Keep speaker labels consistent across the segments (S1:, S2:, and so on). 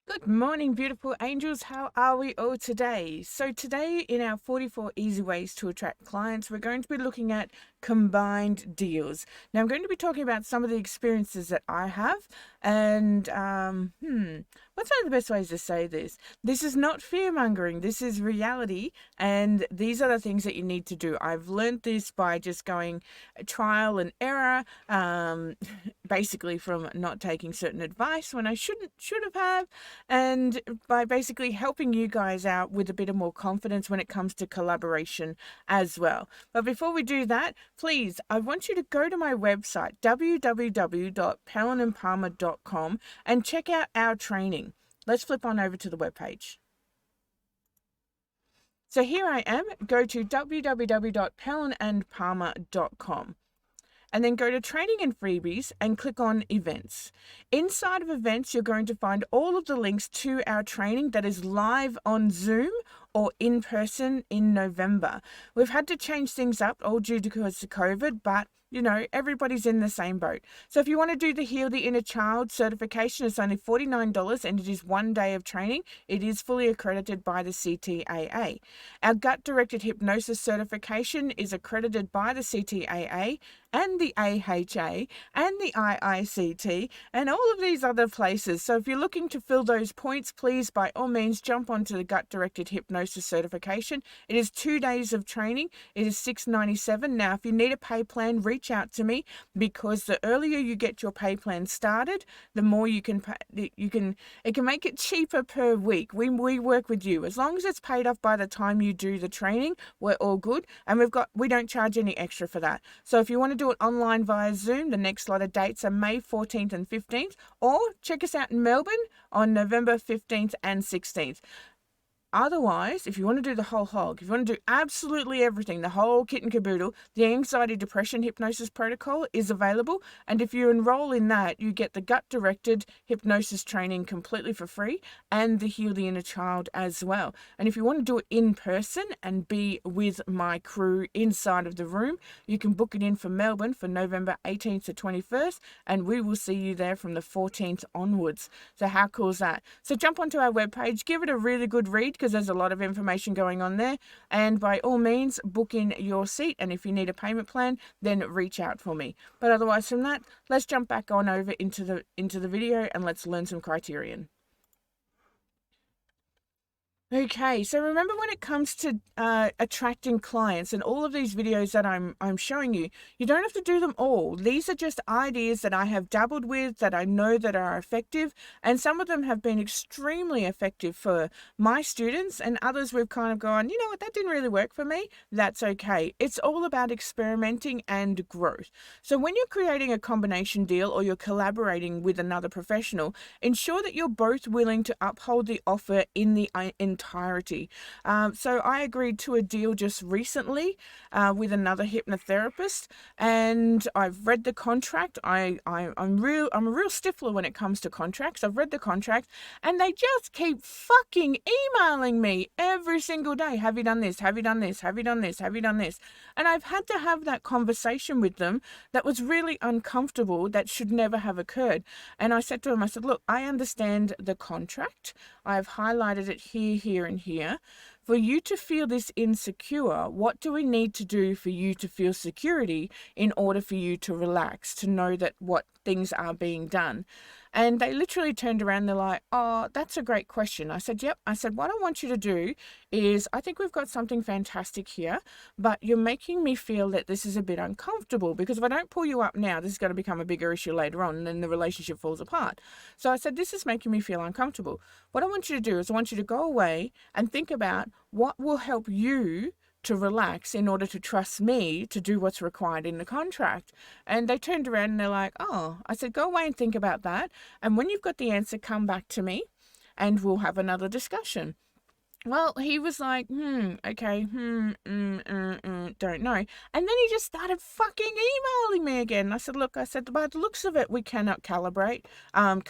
S1: Good morning, beautiful angels. How are we all today? So today in our 44 easy ways to attract clients, we're going to be looking at combined deals. Now I'm going to be talking about some of the experiences that I have and what's one of the best ways to say this? This is not fear mongering. This is reality, and these are the things that you need to do. I've learned this by just going trial and error, basically from not taking certain advice when I should have, and by basically helping you guys out with a bit of more confidence when it comes to collaboration as well. But before we do that, please, I want you to go to my website, www.pellinandpalmer.com, and check out our training. Let's flip on over to the webpage. So here I am. Go to www.pellinandpalmer.com. And then go to training and freebies and click on events. Inside of events, you're going to find all of the links to our training that is live on Zoom or in person in November. We've had to change things up all due to COVID, but you know, everybody's in the same boat. So if you want to do the Heal the Inner Child certification, it's only $49 and it is 1 day of training. It is fully accredited by the CTAA. Our gut-directed hypnosis certification is accredited by the CTAA and the AHA and the IICT and all of these other places. So if you're looking to fill those points, please by all means jump onto the gut-directed hypnosis certification. It is 2 days of training. It is $697. Now, if you need a pay plan, reach out to me, because the earlier you get your pay plan started, the more you can pay, it can make it cheaper per week. We work with you. As long as it's paid off by the time you do the training, we're all good. And we don't charge any extra for that. So if you want to do it online via Zoom, the next lot of dates are May 14th and 15th, or check us out in Melbourne on November 15th and 16th. Otherwise, if you want to do the whole hog, if you want to do absolutely everything, the whole kit and caboodle, the anxiety depression hypnosis protocol is available. And if you enroll in that, you get the gut-directed hypnosis training completely for free and the Heal the Inner Child as well. And if you want to do it in person and be with my crew inside of the room, you can book it in for Melbourne for November 18th to 21st, and we will see you there from the 14th onwards. So how cool is that? So jump onto our webpage, give it a really good read, because there's a lot of information going on there, and by all means book in your seat, and if you need a payment plan, then reach out for me. But otherwise from that, let's jump back on over into the video and let's learn some criterion. Okay, so remember, when it comes to attracting clients and all of these videos that I'm showing you, you don't have to do them all. These are just ideas that I have dabbled with, that I know that are effective, and some of them have been extremely effective for my students, and others we've kind of gone, you know what, that didn't really work for me. That's okay. It's all about experimenting and growth. So when you're creating a combination deal or you're collaborating with another professional, ensure that you're both willing to uphold the offer in the entirety. So I agreed to a deal just recently with another hypnotherapist, and I've read the contract. I'm a real stickler when it comes to contracts. I've read the contract, and they just keep fucking emailing me every single day. Have you done this? Have you done this? Have you done this? Have you done this? And I've had to have that conversation with them that was really uncomfortable, that should never have occurred. And I said to him, I said, look, I understand the contract. I've highlighted it here, and here. For you to feel this insecure, what do we need to do for you to feel security in order for you to relax, to know that what things are being done? And they literally turned around and they're like, oh, that's a great question. I said, yep. I said, what I want you to do is, I think we've got something fantastic here, but you're making me feel that this is a bit uncomfortable, because if I don't pull you up now, this is going to become a bigger issue later on, and then the relationship falls apart. So I said, this is making me feel uncomfortable. What I want you to do is I want you to go away and think about what will help you to relax in order to trust me to do what's required in the contract. And they turned around and they're like, oh. I said, go away and think about that. And when you've got the answer, come back to me and we'll have another discussion. Well, he was like, okay, don't know. And then he just started fucking emailing me again. I said, look, by the looks of it, we cannot collaborate on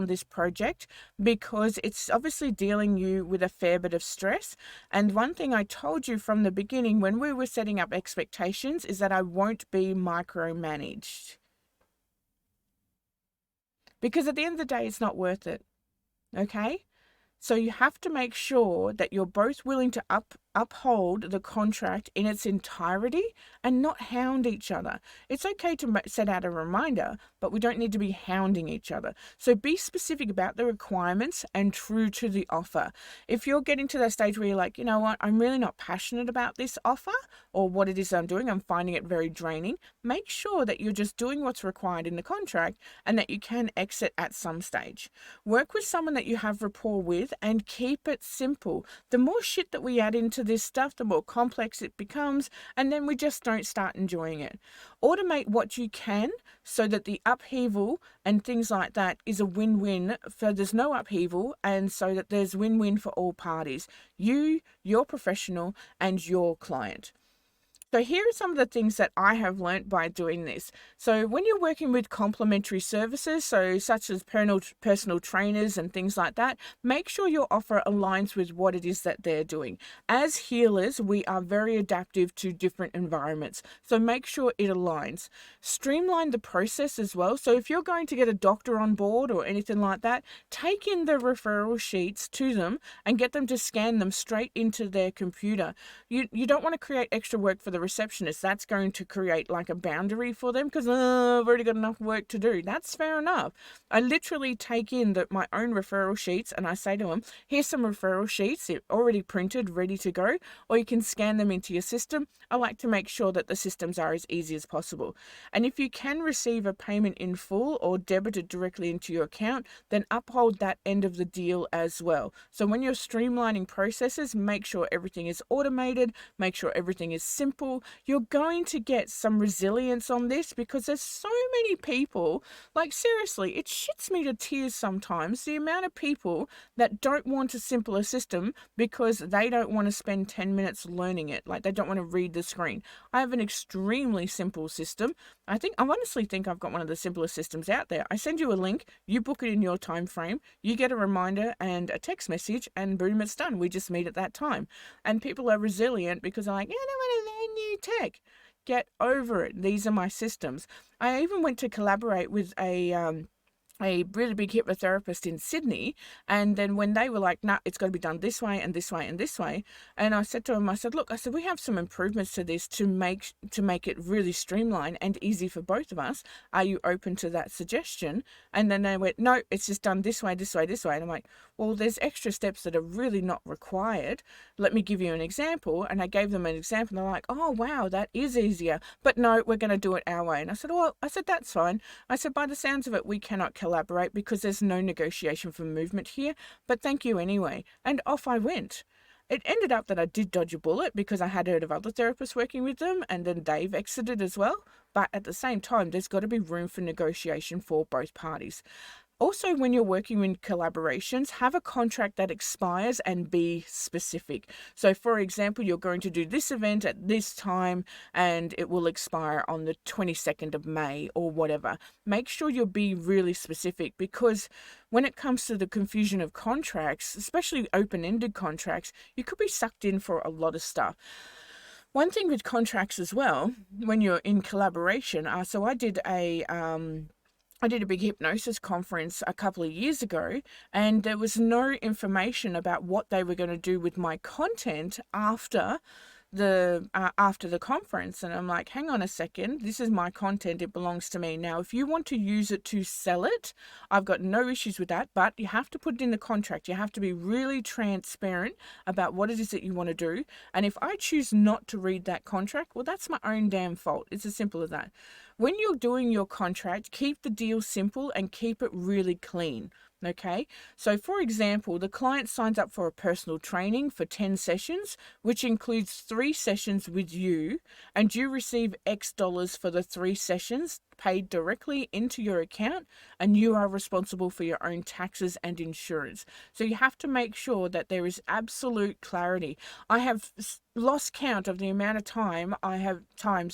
S1: this project, because it's obviously dealing you with a fair bit of stress. And one thing I told you from the beginning when we were setting up expectations is that I won't be micromanaged. Because at the end of the day, it's not worth it. Okay? So you have to make sure that you're both willing to uphold the contract in its entirety and not hound each other. It's okay to set out a reminder, but we don't need to be hounding each other. So be specific about the requirements and true to the offer. If you're getting to that stage where you're like, you know what, I'm really not passionate about this offer or what it is I'm doing, I'm finding it very draining, make sure that you're just doing what's required in the contract and that you can exit at some stage. Work with someone that you have rapport with and keep it simple. The more shit that we add into this stuff, the more complex it becomes, and then we just don't start enjoying it. Automate what you can so that the upheaval and things like that is a win-win, so there's no upheaval, and so that there's win-win for all parties. You, your professional, and your client. So here are some of the things that I have learnt by doing this. So when you're working with complementary services, so such as personal trainers and things like that, make sure your offer aligns with what it is that they're doing. As healers, we are very adaptive to different environments. So make sure it aligns. Streamline the process as well. So if you're going to get a doctor on board or anything like that, take in the referral sheets to them and get them to scan them straight into their computer. You don't want to create extra work for the receptionist. That's going to create like a boundary for them because I've already got enough work to do. That's fair enough. I literally take in my own referral sheets and I say to them, here's some referral sheets, they're already printed, ready to go, or you can scan them into your system. I like to make sure that the systems are as easy as possible. And if you can receive a payment in full or debited directly into your account, then uphold that end of the deal as well. So when you're streamlining processes, make sure everything is automated, make sure everything is simple. You're going to get some resilience on this because there's so many people, like seriously, it shits me to tears sometimes, the amount of people that don't want a simpler system because they don't want to spend 10 minutes learning it, like they don't want to read the screen. I have an extremely simple system. I honestly think I've got one of the simplest systems out there. I send you a link, you book it in your time frame, you get a reminder and a text message, and boom, it's done. We just meet at that time. And people are resilient because they're like, yeah, I don't want to learn new tech. Get over it. These are my systems. I even went to collaborate with a really big hypnotherapist in Sydney, and then when they were like, nah, it's got to be done this way and this way and this way, and I said to him, I said, look, I said, we have some improvements to this to make it really streamlined and easy for both of us. Are you open to that suggestion? And then they went, no, it's just done this way, this way, this way. And I'm like, well, there's extra steps that are really not required. Let me give you an example. And I gave them an example, and they're like, oh wow, that is easier, but no, we're going to do it our way. And I said, well, that's fine. I said, by the sounds of it, we cannot collaborate because there's no negotiation for movement here, but thank you anyway. And off I went. It ended up that I did dodge a bullet because I had heard of other therapists working with them, and then they've exited as well. But at the same time, there's got to be room for negotiation for both parties. Also, when you're working in collaborations, have a contract that expires and be specific. So, for example, you're going to do this event at this time and it will expire on the 22nd of May or whatever. Make sure you'll be really specific, because when it comes to the confusion of contracts, especially open-ended contracts, you could be sucked in for a lot of stuff. One thing with contracts as well, when you're in collaboration, so I did a big hypnosis conference a couple of years ago, and there was no information about what they were going to do with my content after the conference. And I'm like, hang on a second, this is my content, it belongs to me. Now, if you want to use it to sell it, I've got no issues with that, but you have to put it in the contract. You have to be really transparent about what it is that you want to do. And if I choose not to read that contract, well, that's my own damn fault. It's as simple as that. When you're doing your contract, keep the deal simple and keep it really clean. Okay, so for example, the client signs up for a personal training for 10 sessions, which includes 3 sessions with you, and you receive X dollars for the 3 sessions paid directly into your account, and you are responsible for your own taxes and insurance. So you have to make sure that there is absolute clarity. I have lost count of the amount of times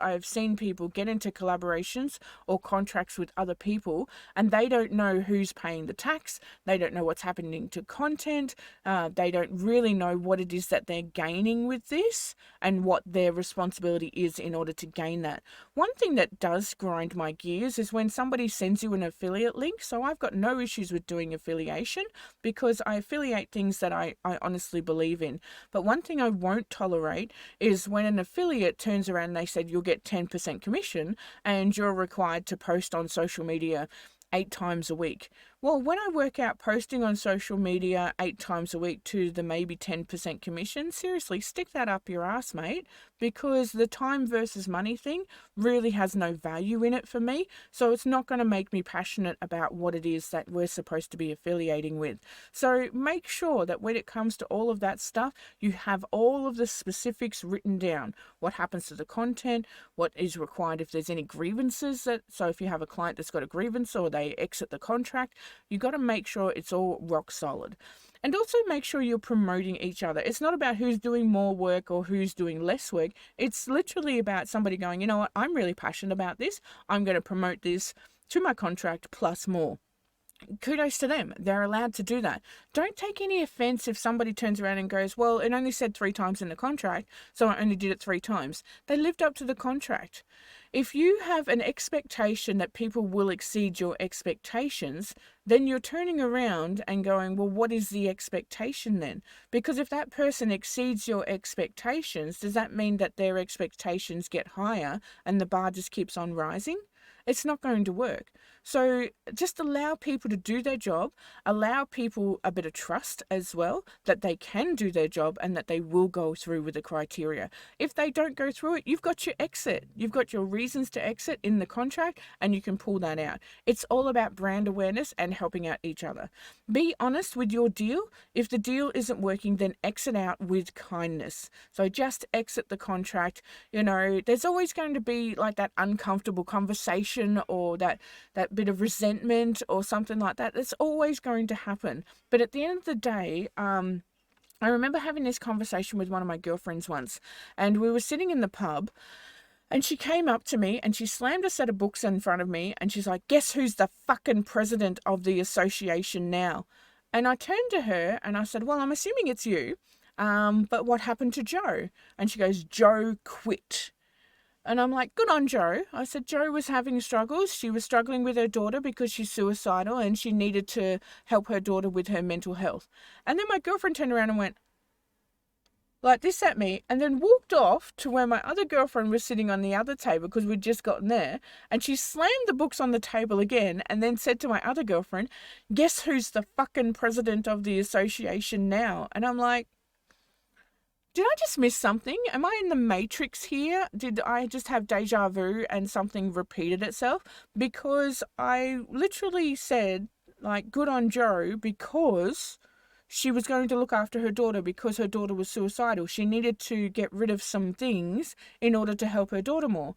S1: I have seen people get into collaborations or contracts with other people, and they don't know who's paying the tax, they don't know what's happening to content, they don't really know what it is that they're gaining with this and what their responsibility is in order to gain that. One thing that does grind my my gears is when somebody sends you an affiliate link. So I've got no issues with doing affiliation because I affiliate things that I honestly believe in. But one thing I won't tolerate is when an affiliate turns around and they said you'll get 10% commission and you're required to post on social media 8 times a week. Well, when I work out posting on social media 8 times a week to the maybe 10% commission, seriously, stick that up your ass, mate, because the time versus money thing really has no value in it for me. So it's not going to make me passionate about what it is that we're supposed to be affiliating with. So make sure that when it comes to all of that stuff, you have all of the specifics written down. What happens to the content, what is required if there's any grievances. So if you have a client that's got a grievance or they exit the contract, you got to make sure it's all rock solid. And also make sure you're promoting each other. It's not about who's doing more work or who's doing less work. It's literally about somebody going, you know what, I'm really passionate about this. I'm going to promote this to my contract plus more. Kudos to them. They're allowed to do that. Don't take any offense if somebody turns around and goes, well, it only said 3 times in the contract, so I only did it 3 times. They lived up to the contract. If you have an expectation that people will exceed your expectations, then you're turning around and going, well, what is the expectation then? Because if that person exceeds your expectations, does that mean that their expectations get higher and the bar just keeps on rising? It's not going to work. So just allow people to do their job, allow people a bit of trust as well, that they can do their job and that they will go through with the criteria. If they don't go through it, you've got your exit. You've got your reasons to exit in the contract and you can pull that out. It's all about brand awareness and helping out each other. Be honest with your deal. If the deal isn't working, then exit out with kindness. So just exit the contract. You know, there's always going to be like that uncomfortable conversation or that bit of resentment or something like that. It's always going to happen. But at the end of the day, I remember having this conversation with one of my girlfriends once, and we were sitting in the pub, and she came up to me and she slammed a set of books in front of me, and she's like, guess who's the fucking president of the association now? And I turned to her and I said, well, I'm assuming it's you, but what happened to Joe? And she goes, Joe quit. And I'm like, good on Joe. I said, Joe was having struggles. She was struggling with her daughter because she's suicidal and she needed to help her daughter with her mental health. And then my girlfriend turned around and went like this at me and then walked off to where my other girlfriend was sitting on the other table because we'd just gotten there. And she slammed the books on the table again and then said to my other girlfriend, guess who's the fucking president of the association now? And I'm like, did I just miss something? Am I in the Matrix here? Did I just have deja vu and something repeated itself? Because I literally said, like, good on Joe because she was going to look after her daughter because her daughter was suicidal. She needed to get rid of some things in order to help her daughter more.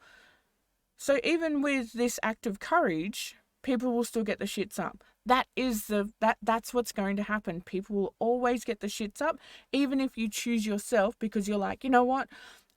S1: So even with this act of courage, people will still get the shits up. That's what's going to happen. People will always get the shits up, even if you choose yourself because you're like, you know what?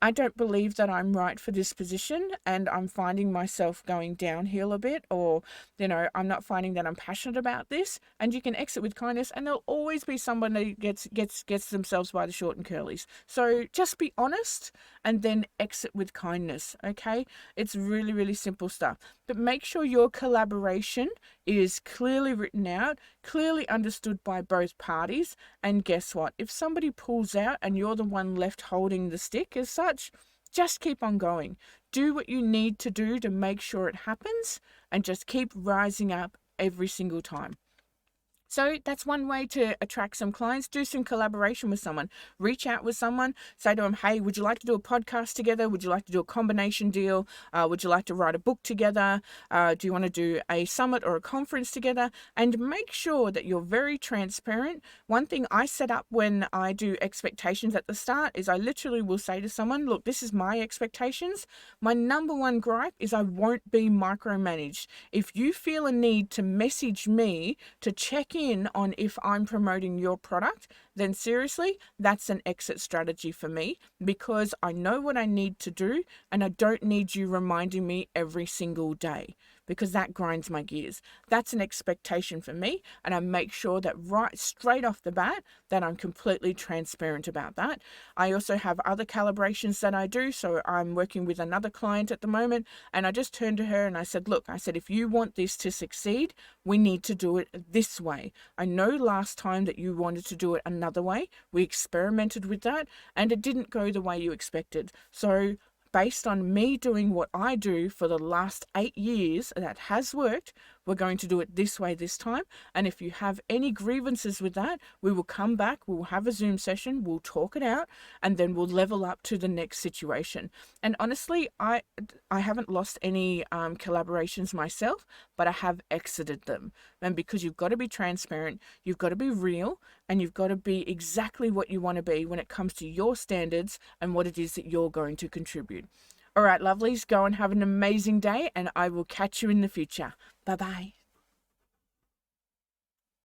S1: I don't believe that I'm right for this position and I'm finding myself going downhill a bit, or, you know, I'm not finding that I'm passionate about this. And you can exit with kindness, and there'll always be someone that gets themselves by the short and curlies. So just be honest and then exit with kindness, okay? It's really, really simple stuff. But make sure your collaboration is clearly written out, clearly understood by both parties. And guess what? If somebody pulls out and you're the one left holding the stick as such, just keep on going. Do what you need to do to make sure it happens and just keep rising up every single time. So that's one way to attract some clients. Do some collaboration with someone. Reach out with someone. Say to them, hey, would you like to do a podcast together? Would you like to do a combination deal? Would you like to write a book together? Do you want to do a summit or a conference together? And make sure that you're very transparent. One thing I set up when I do expectations at the start is I literally will say to someone, look, this is my expectations. My number one gripe is I won't be micromanaged. If you feel a need to message me to check in on if I'm promoting your product, then seriously, that's an exit strategy for me because I know what I need to do and I don't need you reminding me every single day. because that grinds my gears. That's an expectation for me, and I make sure that right straight off the bat that I'm completely transparent about that. I also have other calibrations that I do. So I'm working with another client at the moment, and I just turned to her and I said, look, I said, if you want this to succeed, we need to do it this way. I know last time that you wanted to do it another way. We experimented with that and it didn't go the way you expected. So based on me doing what I do for the last 8 years that has worked, we're going to do it this way this time. And if you have any grievances with that, we will come back, we'll have a Zoom session, we'll talk it out, and then we'll level up to the next situation. And honestly, I haven't lost any collaborations myself, but I have exited them. And because you've got to be transparent, you've got to be real, and you've got to be exactly what you want to be when it comes to your standards and what it is that you're going to contribute. All right, lovelies, go and have an amazing day, and I will catch you in the future. Bye-bye.